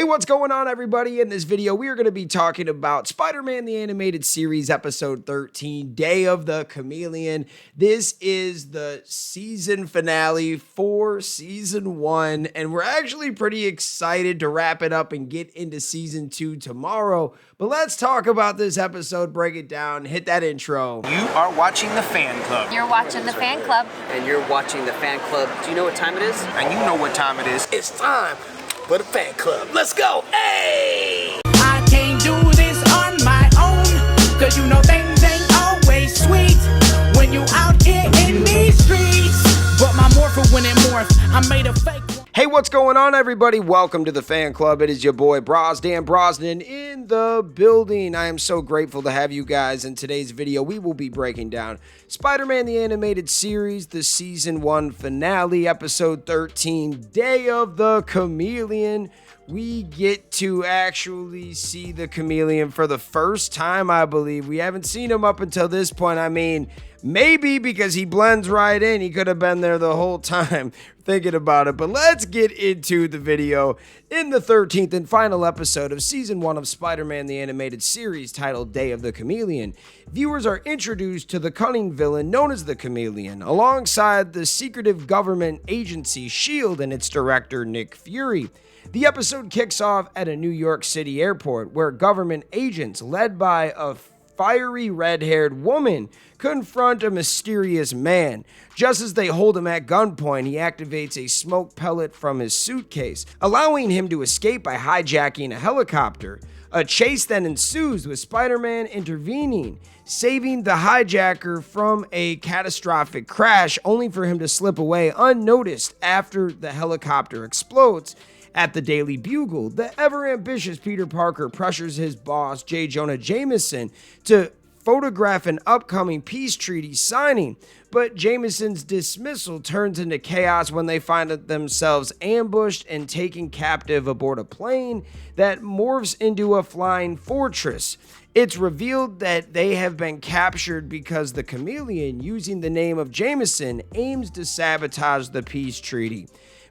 what's going on, everybody? In this video, we are going to be talking about Spider-Man the Animated Series, Episode 13, Day of the Chameleon. This is the season finale for Season 1, and we're actually pretty excited to wrap it up and get into Season 2 tomorrow. But let's talk about this episode, break it down, hit that intro. You are watching the Fan Club. You're watching the Fan Club. And you're watching the Fan Club. Do you know what time it is? And you know what time it is. It's time for the Fan Club. Let's go. Hey! I can't do this on my own, cause you know things ain't always sweet when you out here in these streets. But my morpher when it morph, I made a fake one. Hey, what's going on, everybody? Welcome to the Fan Club. It is your boy, Dan Brosnan, in the building. I am so grateful to have you guys. In today's video, we will be breaking down Spider-Man the Animated Series, the Season 1 finale, Episode 13, Day of the Chameleon. We get to actually see the Chameleon for the first time, I believe. We haven't seen him up until this point. I mean, maybe because he blends right in. He could have been there the whole time thinking about it. But let's get into the video in the 13th and final episode of Season 1 of Spider-Man the Animated Series, titled Day of the Chameleon. Viewers are introduced to the cunning villain known as the Chameleon, alongside the secretive government agency S.H.I.E.L.D. and its director, Nick Fury. The episode kicks off at a New York City airport where government agents, led by a fiery red-haired woman, confront a mysterious man. Just as they hold him at gunpoint, he activates a smoke pellet from his suitcase, allowing him to escape by hijacking a helicopter. A chase then ensues, with Spider-Man intervening, saving the hijacker from a catastrophic crash, only for him to slip away unnoticed after the helicopter explodes. At the Daily Bugle, the ever-ambitious Peter Parker pressures his boss, J. Jonah Jameson, to photograph an upcoming peace treaty signing, but Jameson's dismissal turns into chaos when they find themselves ambushed and taken captive aboard a plane that morphs into a flying fortress. It's revealed that they have been captured because the Chameleon, using the name of Jameson, aims to sabotage the peace treaty.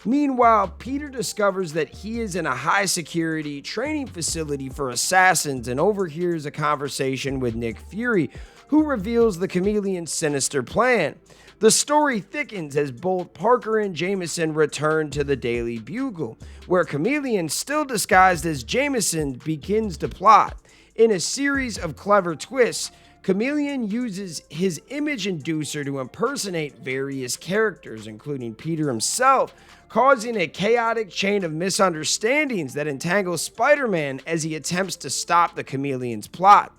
Meanwhile, Peter discovers that he is in a high-security training facility for assassins and overhears a conversation with Nick Fury, who reveals the Chameleon's sinister plan. The story thickens as both Parker and Jameson return to the Daily Bugle, where Chameleon, still disguised as Jameson, begins to plot. In a series of clever twists, Chameleon uses his image inducer to impersonate various characters, including Peter himself, causing a chaotic chain of misunderstandings that entangles Spider-Man as he attempts to stop the Chameleon's plot.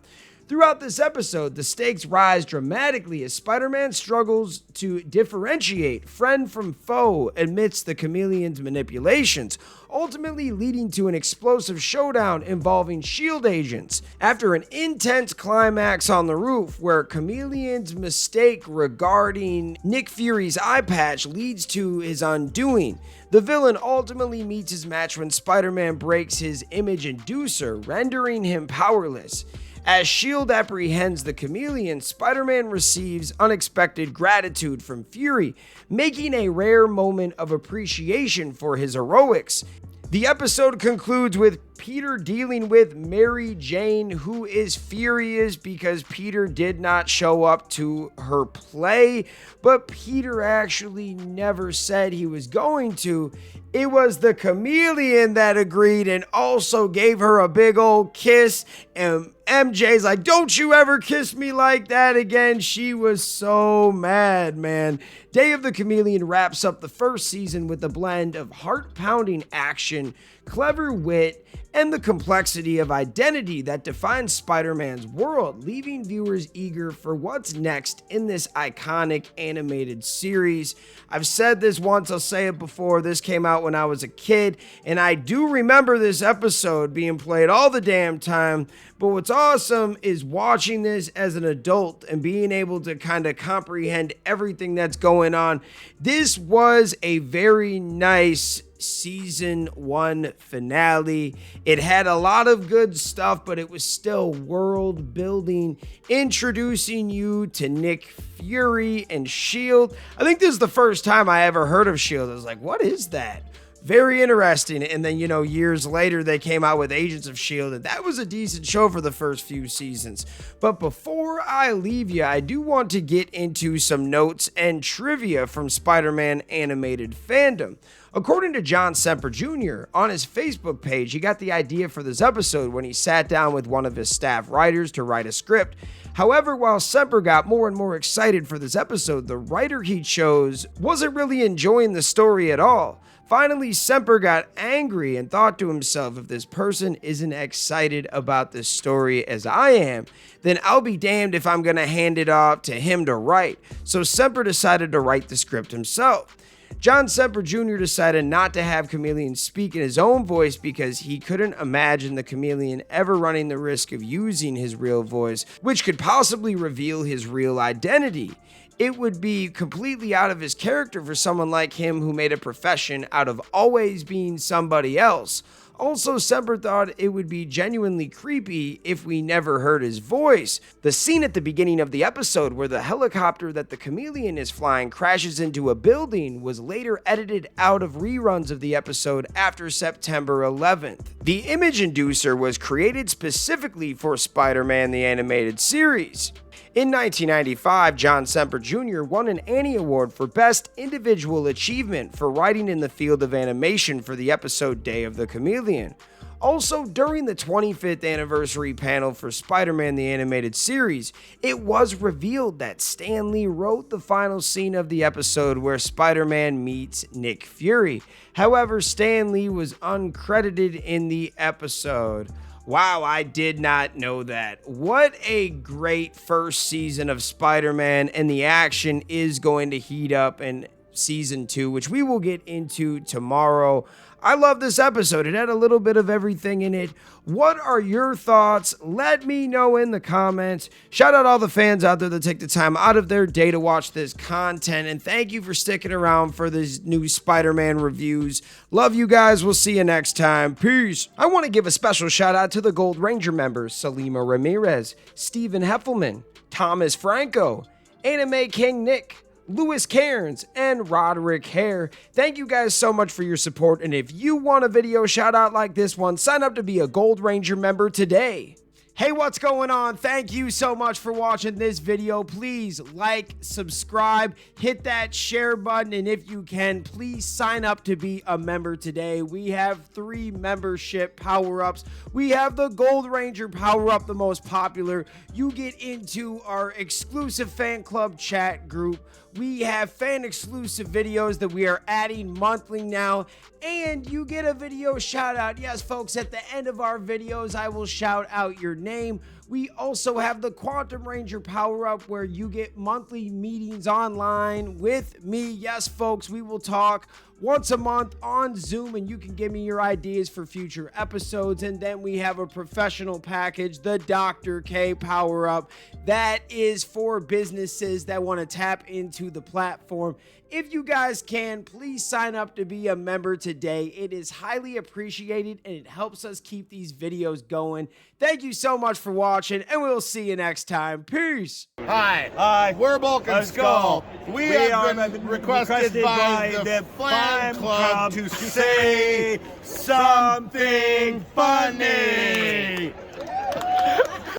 Throughout this episode, the stakes rise dramatically as Spider-Man struggles to differentiate friend from foe amidst the Chameleon's manipulations, ultimately leading to an explosive showdown involving S.H.I.E.L.D. agents. After an intense climax on the roof, where Chameleon's mistake regarding Nick Fury's eye patch leads to his undoing, the villain ultimately meets his match when Spider-Man breaks his image inducer, rendering him powerless. As S.H.I.E.L.D. apprehends the Chameleon, Spider-Man receives unexpected gratitude from Fury, making a rare moment of appreciation for his heroics. The episode concludes with Peter dealing with Mary Jane, who is furious because Peter did not show up to her play, but Peter actually never said he was going to. It was the Chameleon that agreed and also gave her a big old kiss, and MJ's like, "Don't you ever kiss me like that again." She was so mad, man. Day of the Chameleon wraps up the first season with a blend of heart-pounding action, clever wit, and the complexity of identity that defines Spider-Man's world, leaving viewers eager for what's next in this iconic animated series. I've said this once, I'll say it before. This came out when I was a kid, and I do remember this episode being played all the damn time. But what's awesome is watching this as an adult and being able to kind of comprehend everything that's going on. This was a very nice Season 1 finale. It had a lot of good stuff, but it was still world building, introducing you to Nick Fury and S.H.I.E.L.D. I think this is the first time I ever heard of S.H.I.E.L.D. I was like, what is that? Very interesting. And then, you know, years later, they came out with Agents of S.H.I.E.L.D., and that was a decent show for the first few seasons. But before I leave you, I do want to get into some notes and trivia from Spider-Man animated fandom. According to John Semper Jr., on his Facebook page, he got the idea for this episode when he sat down with one of his staff writers to write a script. However, while Semper got more and more excited for this episode, the writer he chose wasn't really enjoying the story at all. Finally, Semper got angry and thought to himself, if this person isn't excited about this story as I am, then I'll be damned if I'm going to hand it off to him to write. So Semper decided to write the script himself. John Semper Jr. decided not to have Chameleon speak in his own voice because he couldn't imagine the Chameleon ever running the risk of using his real voice, which could possibly reveal his real identity. It would be completely out of his character for someone like him who made a profession out of always being somebody else. Also, Semper thought it would be genuinely creepy if we never heard his voice. The scene at the beginning of the episode where the helicopter that the Chameleon is flying crashes into a building was later edited out of reruns of the episode after September 11th. The image inducer was created specifically for Spider-Man the Animated Series. In 1995, John Semper Jr. won an Annie Award for Best Individual Achievement for writing in the field of animation for the episode Day of the Chameleon. Also, during the 25th anniversary panel for Spider-Man the Animated Series, it was revealed that Stan Lee wrote the final scene of the episode where Spider-Man meets Nick Fury. However, Stan Lee was uncredited in the episode. Wow, I did not know that. What a great first season of Spider-Man, and the action is going to heat up in season 2, which we will get into tomorrow. I love this episode. It had a little bit of everything in it. What are your thoughts? Let me know in the comments. Shout out all the fans out there that take the time out of their day to watch this content. And thank you for sticking around for these new Spider-Man reviews. Love you guys. We'll see you next time. Peace. I want to give a special shout out to the Gold Ranger members, Salima Ramirez, Stephen Heffelman, Thomas Franco, Anime King Nick, Louis Cairns, and Roderick Hare. Thank you guys so much for your support, and if you want a video shout out like this one, sign up to be a Gold Ranger member today. Hey, what's going on? Thank you so much for watching this video. Please like, subscribe, hit that share button, and if you can, please sign up to be a member today. We have 3 membership power-ups. We have the Gold Ranger power-up, the most popular. You get into our exclusive fan club chat group. We have fan-exclusive videos that we are adding monthly now, and you get a video shout-out. Yes, folks, at the end of our videos, I will shout out your name. We also have the Quantum Ranger power-up where you get monthly meetings online with me. Yes, folks, we will talk once a month on Zoom, and you can give me your ideas for future episodes. And then we have a professional package, the Dr. K power-up. That is for businesses that want to tap into the platform. If you guys can, please sign up to be a member today. It is highly appreciated, and it helps us keep these videos going. Thank you so much for watching, and we'll see you next time. Peace. Hi, we're Bulk and Skull. We have been requested by the fan club to say something funny.